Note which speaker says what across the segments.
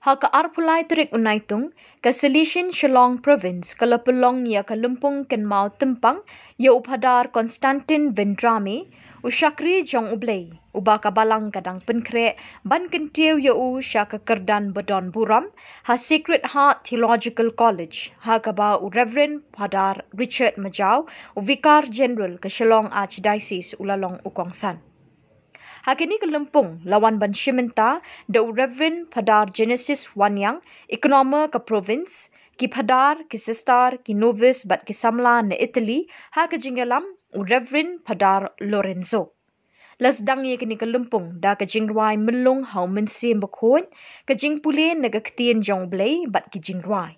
Speaker 1: Ha ka arpulai terik Naitung, ka Salesian Shillong Province, ka Pynlong ya ka Lumpung Kynmaw Tympang, ya Phadar Constantine Vendrame, Shakri jong Blei, uba ka Balang kadang pynkhreh, ban kyntiew ya ka Kyrdan donburom, ha Sacred Heart Theological College, ha ka ba Rev Phadar Richard Majaw, Vicar General ka Shillong Archdiocese ulalong Kongsan. Hakini ke Lumpung, lawan ban Shimenta, da Rev Phadar Genesius Wanniang, ekonoma ke province, ki Phadar, ki sister, ki novice bat ki Samla na Italy, ha ke jinggalam, Rev Phadar Lorenzo. Lasdang ye kini ke Lumpung, da ke jingruai Pynlong hau Mynsiem Bakhiud, ke jingpule naga ketien jong Blei bat ki jingruai.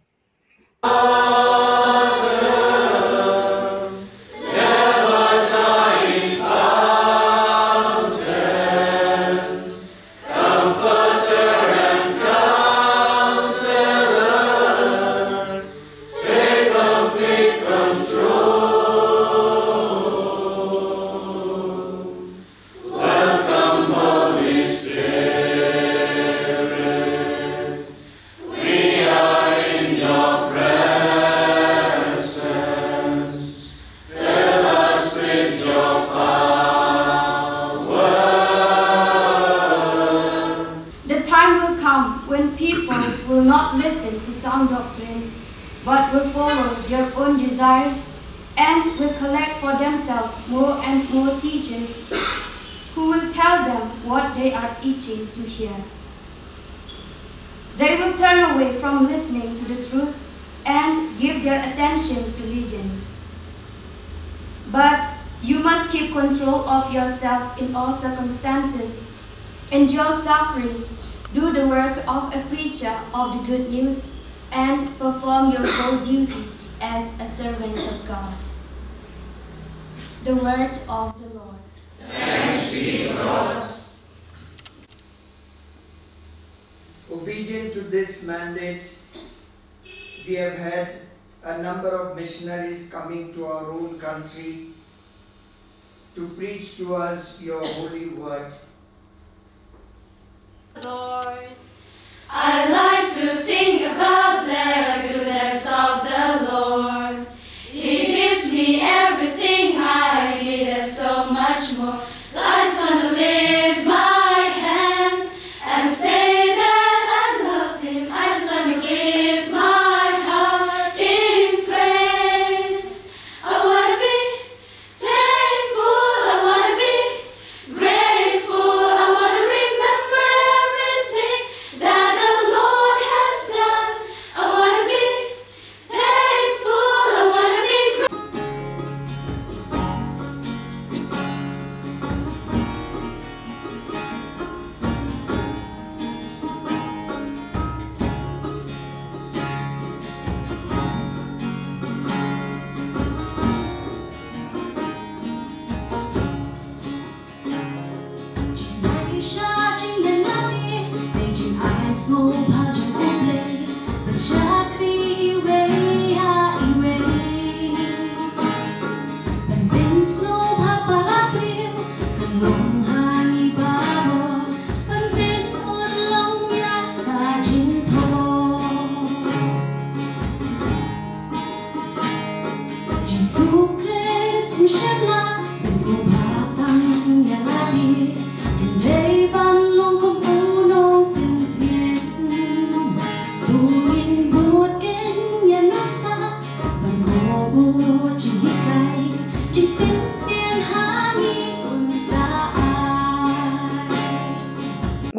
Speaker 2: Will not listen to sound doctrine, but will follow their own desires and will collect for themselves more and more teachers who will tell them what they are itching to hear. They will turn away from listening to the truth and give their attention to legends. But you must keep control of yourself in all circumstances, endure suffering, do the work of a preacher of the good news, and perform your whole duty as a servant of God. The word of the Lord.
Speaker 3: Thanks be to God.
Speaker 4: Obedient to this mandate, we have had a number of missionaries coming to our own country to preach to us your holy word.
Speaker 5: Lord, I like to think about the goodness of the Lord. He gives me everything I need and so much more. So I just want to lift my hands and say that I love Him. I just want to give my heart in praise. I want to be thankful. I want to be grateful. I want to remember everything that the Lord has done. I want to be thankful. I want to be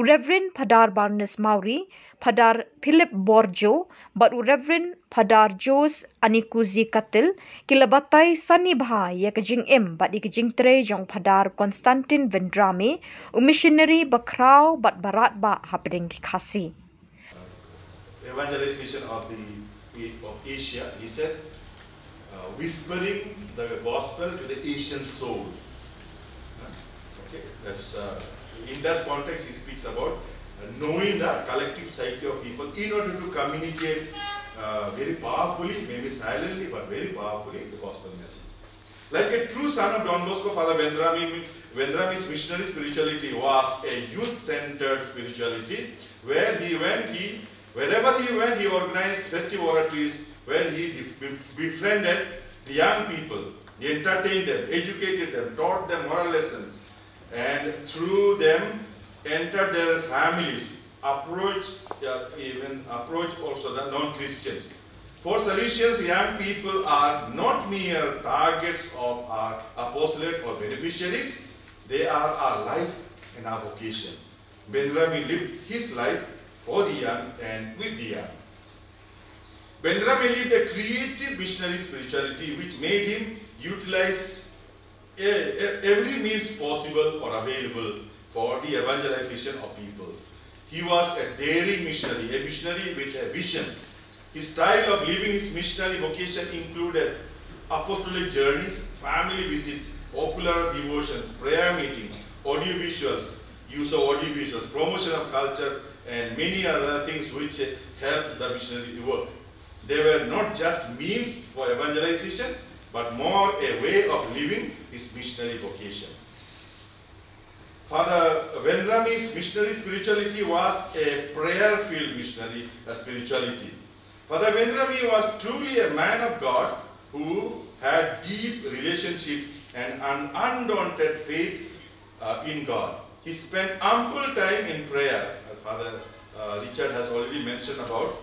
Speaker 1: Rev Phadar Barnes Mawrie, Phadar Phillip Borjo, but Rev Phadar Jose Anikuzhikattil, kilabatay sani bha ya kajing but ikajing tre jong Phadar Constantine Vendrame, Missioneri Bakhraw but barat ba happening Khasi.
Speaker 6: Evangelization of Asia, he says, whispering the gospel to the Asian soul. Okay, that's in that context he speaks about knowing the collective psyche of people in order to communicate very powerfully, maybe silently, but very powerfully, the gospel message. Like a true son of Don Bosco, Phadar Vendrame's missionary spirituality was a youth-centered spirituality, where he Wherever he went, he organized festive oratories where he befriended the young people. He entertained them, educated them, taught them moral lessons, and through them entered their families, approached also the non-Christians. For Salesians, young people are not mere targets of our apostolate or beneficiaries. They are our life and our vocation. Vendrame lived his life for the young and with the young. Vendrame lived a creative missionary spirituality which made him utilize every means possible or available for the evangelization of peoples. He was a daring missionary, a missionary with a vision. His style of living his missionary vocation included apostolic journeys, family visits, popular devotions, prayer meetings, audiovisuals, use of audiovisuals, promotion of culture, and many other things which helped the missionary work. They were not just means for evangelization, but more a way of living his missionary vocation. Father Vendrame's missionary spirituality was a prayer-filled missionary spirituality. Father Vendrame was truly a man of God who had deep relationship and an undaunted faith in God. He spent ample time in prayer. Father Richard has already mentioned about.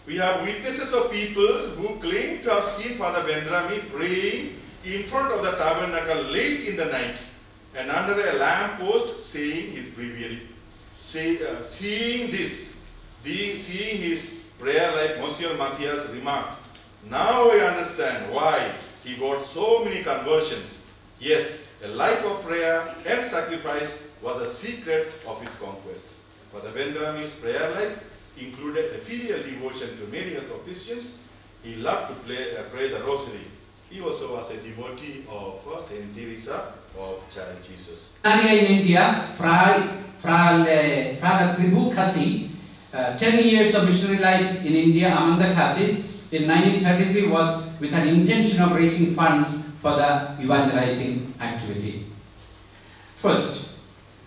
Speaker 6: We have witnesses of people who claim to have seen Father Vendrame praying in front of the tabernacle late in the night and under a lamp post saying his breviary. Seeing his prayer life, Monsieur Matthias remarked, "Now I understand why he got so many conversions. Yes, a life of prayer and sacrifice was a secret of his conquest." Father Vendrame's prayer life included a filial devotion to Mary of Christians. He loved to pray the Rosary. He also was a devotee of Saint Teresa of Child Jesus.
Speaker 7: In India, Phadar Khasi, 10 years of missionary life in India among the Khasis in 1933 was with an intention of raising funds for the evangelizing activity. First,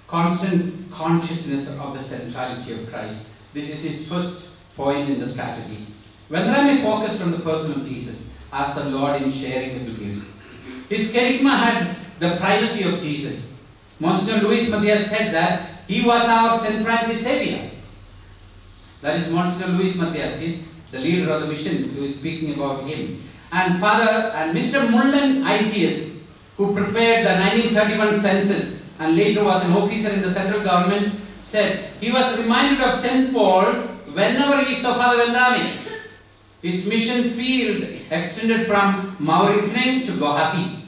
Speaker 7: constant consciousness of the centrality of Christ. This is his first point in the strategy. Vendrame focused on the person of Jesus as the Lord in sharing the good news. His kerygma had the privacy of Jesus. Monsignor Luis Matthias said that he was our St. Francis Xavier. That is Monsignor Luis Matthias. He is the leader of the missions who is speaking about him. And Mr. Mullen Isius, who prepared the 1931 census and later was an officer in the central government, said he was reminded of St. Paul whenever he saw Father Vendrame. His mission field extended from Mauritius to Guwahati,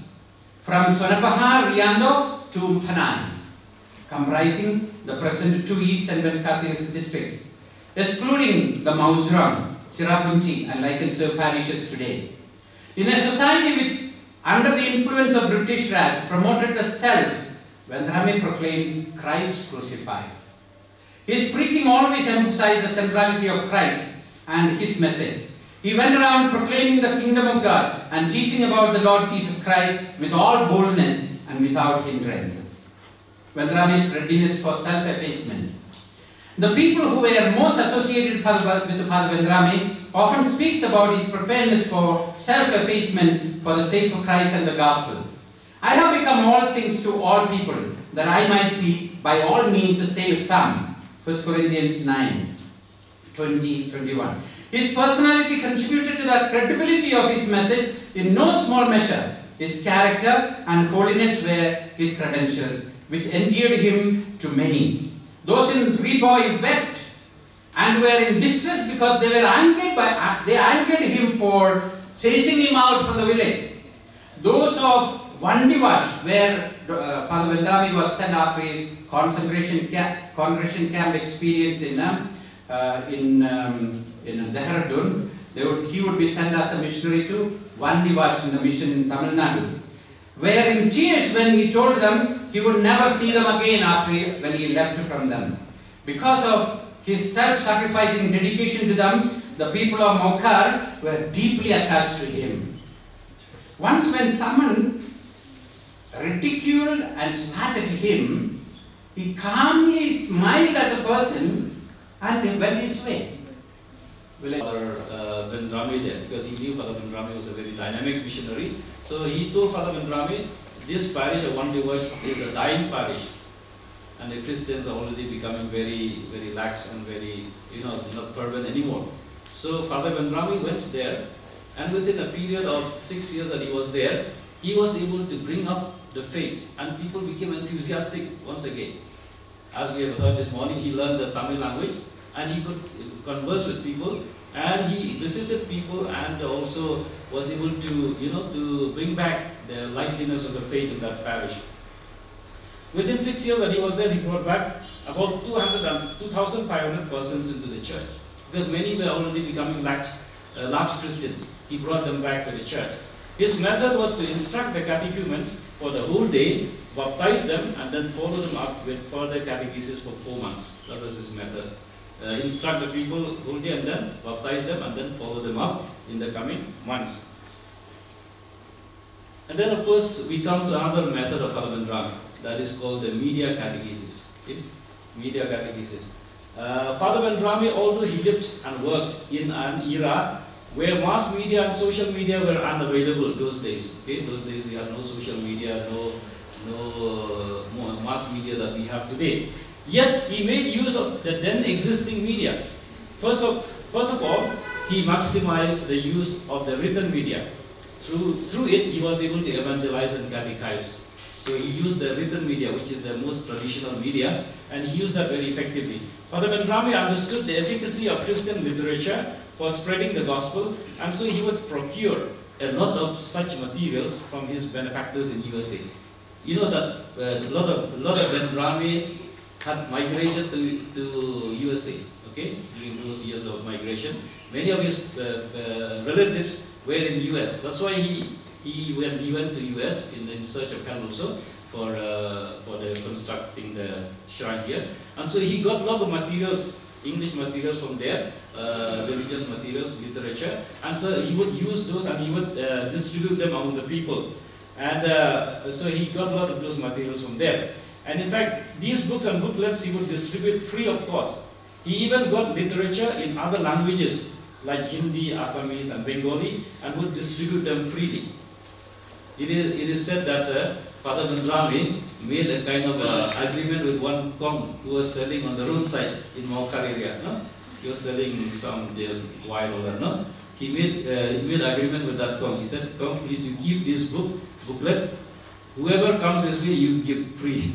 Speaker 7: from Sonapahar, Riando to Panay, comprising the present 2 East and West Khasi districts, excluding the Maudron, Chirapunchi and Lykenser parishes today. In a society which, under the influence of British Raj, promoted the self, Vendrame proclaimed Christ crucified. His preaching always emphasized the centrality of Christ and his message. He went around proclaiming the kingdom of God and teaching about the Lord Jesus Christ with all boldness and without hindrances. Vendrame's readiness for self-effacement. The people who were most associated with Father Vendrame often speaks about his preparedness for self-effacement for the sake of Christ and the gospel. I have become all things to all people, that I might be by all means save some. 1 Corinthians 9, 20-21. His personality contributed to the credibility of his message in no small measure. His character and holiness were his credentials, which endeared him to many. Those in Riboy wept and were in distress because they angered him for chasing him out from the village. Those of Vandivash, where Father Vendrame was sent after his concentration camp experience in Dehradun, he would be sent as a missionary to Vandivash in the mission in Tamil Nadu, were in tears when he told them he would never see them again when he left from them. Because of his self-sacrificing dedication to them, the people of Mokar were deeply attached to him. Once when someone ridiculed and spat at him, he calmly smiled at the person and went his way.
Speaker 8: Phadar Vendrame there, because he knew Phadar Vendrame was a very dynamic missionary. So he told Phadar Vendrame, this parish of One Divorce is a dying parish, and the Christians are already becoming very, very lax and very, not fervent anymore. So Phadar Vendrame went there, and within a period of 6 years that he was there, he was able to bring up the faith, and people became enthusiastic once again. As we have heard this morning, he learned the Tamil language, and he could converse with people, and he visited people, and also was able to, to bring back the liveliness of the faith in that parish. Within 6 years that he was there, he brought back about 2,500 persons into the church, because many were already becoming lapsed Christians. He brought them back to the church. His method was to instruct the catechumens for the whole day, baptize them, and then follow them up with further catechesis for 4 months. That was his method. Instruct the people whole day, and then baptize them, and then follow them up in the coming months. And then, of course, we come to another method of Phadar Vendrame, that is called the media catechesis. Media catechesis. Phadar Vendrame, although he lived and worked in an era where mass media and social media were unavailable those days. Okay, those days we had no social media, no mass media that we have today. Yet he made use of the then existing media. First of all, he maximized the use of the written media. Through it, he was able to evangelize and catechize. So he used the written media, which is the most traditional media, and he used that very effectively. Phadar Vendrame understood the efficacy of Christian literature for spreading the gospel, and so he would procure a lot of such materials from his benefactors in USA. You know that a lot of Vendrames had migrated to USA, okay, during those years of migration. Many of his relatives were in US. That's why he went to US in search of help also for constructing the shrine here. And so he got a lot of materials, English materials from there, religious materials, literature, and so he would use those and he would distribute them among the people. And so he got a lot of those materials from there. And in fact, these books and booklets he would distribute free of cost. He even got literature in other languages like Hindi, Assamese, and Bengali, and would distribute them freely. It is said that Phadar Vendrame made a kind of agreement with one Kong who was selling on the roadside in Maukar area. No? He was selling some wine or that. No? He made agreement with that Kong. He said, "Kong, please, you keep these booklets. Whoever comes this way, you give free."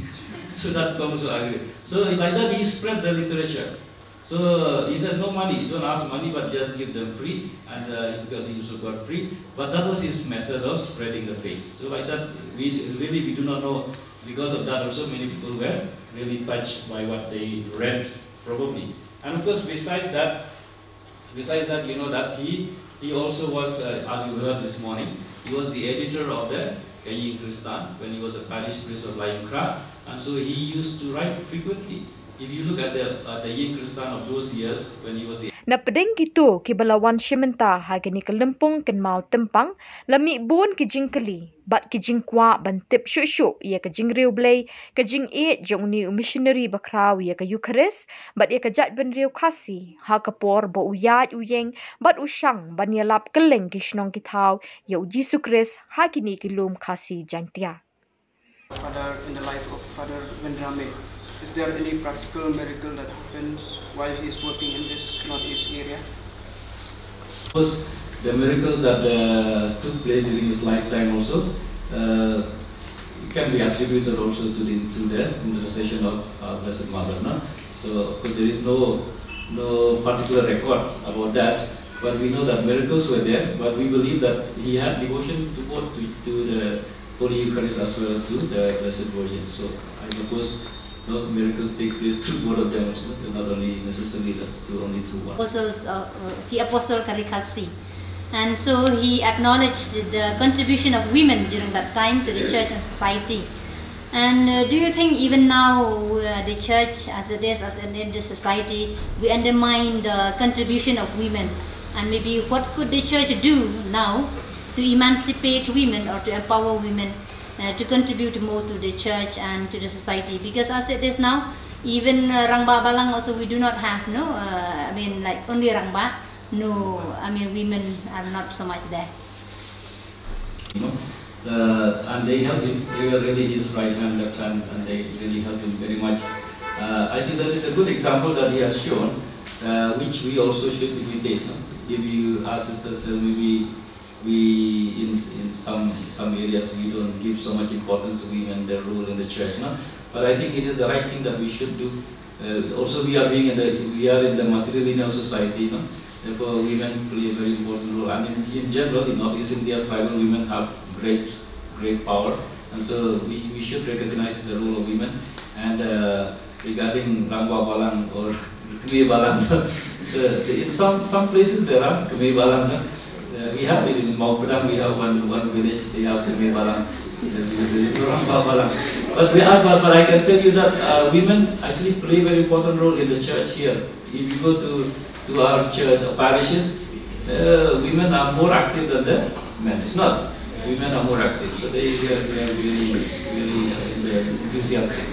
Speaker 8: So that Kong also agreed. So like that, he spread the literature. So he said, "No money, don't ask money, but just give them free," and because he also got free. But that was his method of spreading the faith. So like that, we do not know. Because of that, also many people were really touched by what they read, probably. And of course, besides that, you know that he also was, as you heard this morning, he was the editor of the Kyrdan when he was the parish priest of Lympung, and so he used to write frequently. If you look at the Kyrdan of those years when he was the
Speaker 1: Na pedeng gitu ki balawan shimenta hagani ke Lumpung Kynmaw Tympang lami bon ki jingkali bat ki jingkwa bantip shu ia ke jingriu Blei ke jing jong ni Missioneri Bakhraw ia ke Eucharist bat ia ke jat benriu Khasi ha kapor bo uyat uyeng bat usang ban ia lap keleng ki Shillong Kitau ia Jesu Christ hagini ki lum Khasi jantia.
Speaker 9: Phadar, in the life of Phadar Vendrame, is there any practical miracle that happens while he is working in this northeast area?
Speaker 8: Of course, the miracles that took place during his lifetime also can be attributed also to the intercession of our Blessed Mother. No? So, of course, there is no particular record about that, but we know that miracles were there. But we believe that he had devotion to both to the Holy Eucharist as well as to the Blessed Virgin. So, I suppose miracles take place through both of them also, not only necessarily only through one.
Speaker 10: The Apostle Khasi. And so he acknowledged the contribution of women during that time to the church and society. And do you think even now the church as it is, as in the society, we undermine the contribution of women? And maybe what could the church do now to emancipate women or to empower women to contribute more to the church and to the society? Because as it is now, even Rangba Balang also we do not have, no? I mean, like only Rangba, no, I mean, women are not so much there.
Speaker 8: And they helped him. They were really his right hand, left hand, and they really helped him very much. I think that is a good example that he has shown, which we also should imitate. No? If you ask sisters, maybe we in some areas we don't give so much importance to women, their role in the church. No? But I think it is the right thing that we should do. Also, we are in the matrilineal society. No? Therefore, women play a very important role. And in general, in Northeast India, tribal women have great power, and so we should recognize the role of women. And regarding Balang or Kynmaw Balang, so in some places there are Kynmaw Balang. We have it in Mawpedang. We have one village. They have Kynmaw Balang. There is no Balang. But I can tell you that women actually play a very important role in the church here. If you go to our church parishes, women are more active than the men. It's not. Women are more active, so they are really enthusiastic.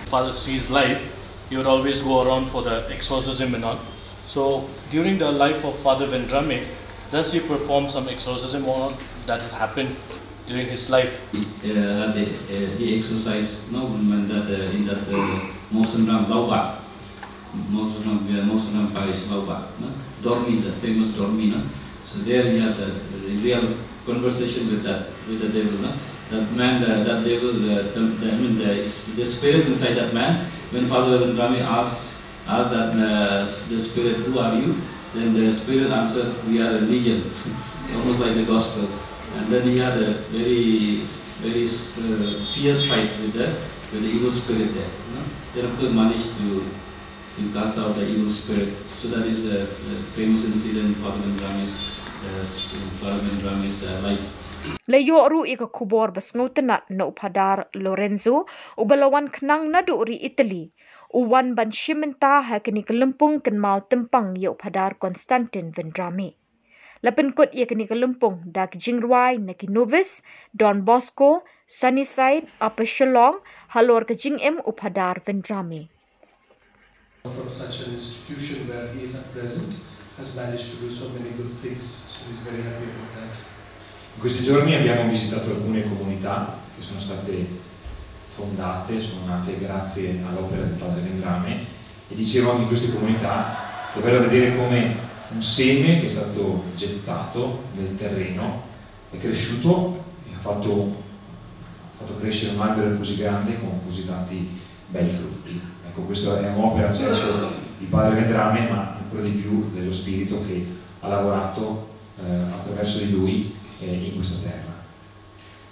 Speaker 11: Father C's life, he would always go around for the exorcism and all. So during the life of Phadar Vendrame, does he perform some exorcism or that had happened during his life?
Speaker 8: He exercised noblemen that in that Mynsiem Bakhiud, Mynsiem parish Dormi, the famous Dormi. So there he had a real conversation with the devil. No? That man, that devil, the spirit inside that man. When Phadar Vendrame asked that the spirit, "Who are you?" Then the spirit answered, "We are a legion." It's almost like the gospel. And then he had a very fierce fight with the evil spirit there. You know? Then of course managed to cast out the evil spirit. So that is a famous incident in Phadar Vendrame's life.
Speaker 1: Layo ru ika kubor bas ngotenat no Phadar Lorenzo ubalawan knang na ri Italy uwan ban shimenta hakini Lumpung Kynmaw Tympang yo Phadar Constantine Vendrame. Lapen kot yakini Lumpung dak jingrwai na Novice Don Bosco Sunnyside Upper Shillong halor ke jingem Phadar Vendrame.
Speaker 12: From such an institution where he is at present has managed to do so many good things, so he's very happy about that.
Speaker 13: In questi giorni abbiamo visitato alcune comunità che sono state fondate, sono nate grazie all'opera di Padre Vendrame, e dicevo anche in queste comunità è bello vedere come un seme che è stato gettato nel terreno è cresciuto e ha fatto crescere un albero così grande con così tanti bei frutti. Ecco, questa è un'opera certo di Padre Vendrame, ma ancora di più dello Spirito che ha lavorato attraverso di lui in questa terra.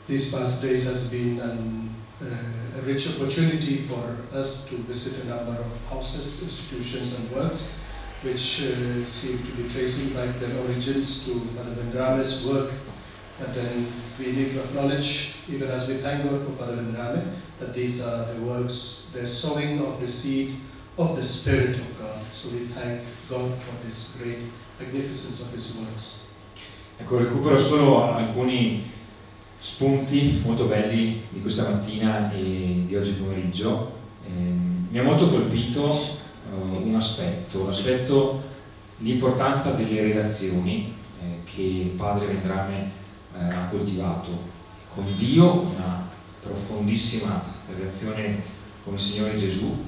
Speaker 12: These past days has been a rich opportunity for us to visit a number of houses, institutions and works which seem to be tracing back their origins to Phadar Vendrame's work. But then we need to acknowledge, even as we thank God for Phadar Vendrame, that these are the works, the sowing of the seed of the Spirit of God. So we thank God for this great magnificence of His works.
Speaker 13: Ecco, recupero solo alcuni spunti molto belli di questa mattina e di oggi pomeriggio. Mi ha molto colpito un aspetto, l'importanza delle relazioni che Padre Vendrame ha coltivato con Dio, una profondissima relazione con il Signore Gesù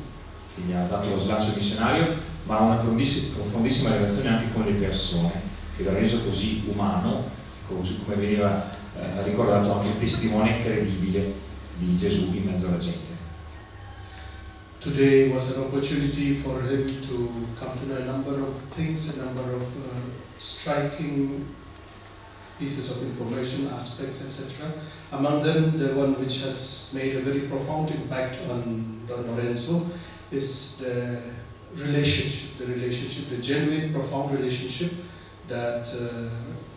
Speaker 13: che gli ha dato lo slancio missionario, ma una profondissima relazione anche con le persone, che l'ha reso così umano, così come veniva ricordato anche il testimone credibile di Gesù in mezzo alla gente.
Speaker 12: Today was an opportunity for him to come to know a number of things, a number of striking pieces of information, aspects, etc. Among them, the one which has made a very profound impact on Don Lorenzo is the relationship, the genuine, profound relationship that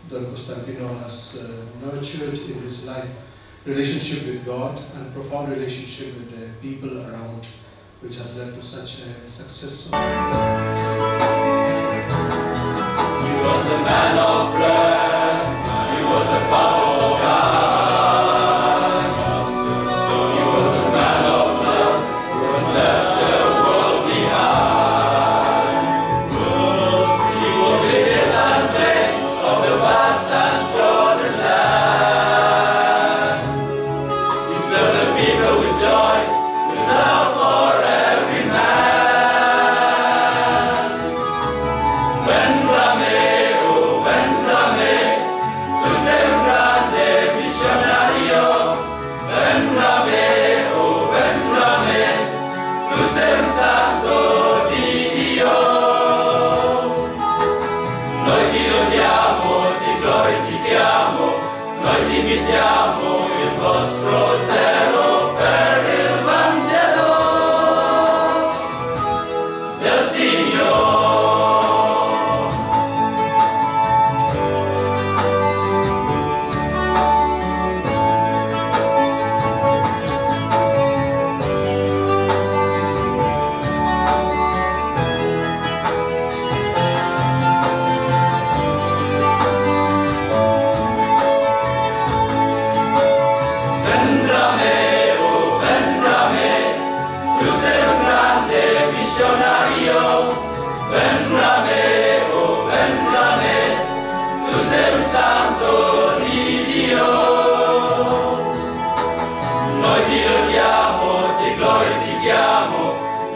Speaker 12: Don Constantino has nurtured in his life. Relationship with God and profound relationship with the people around, which has led to such a success.
Speaker 3: He was a man of prayer, he was a pastor of God. He was a man of love, who has left the world behind. He will be his dimitiamo il vostro zelo per il Vangelo del Signore. Missionario, Vendrame, oh Vendrame, tu sei un santo di Dio. Noi ti lodiamo, ti glorifichiamo,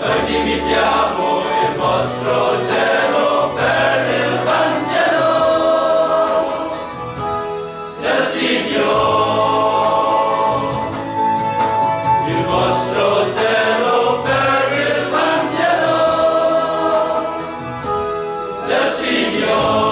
Speaker 3: noi dimitiamo il vostro zelo per il Vangelo del Signore. Il vostro zelo per il Vangelo del Signore.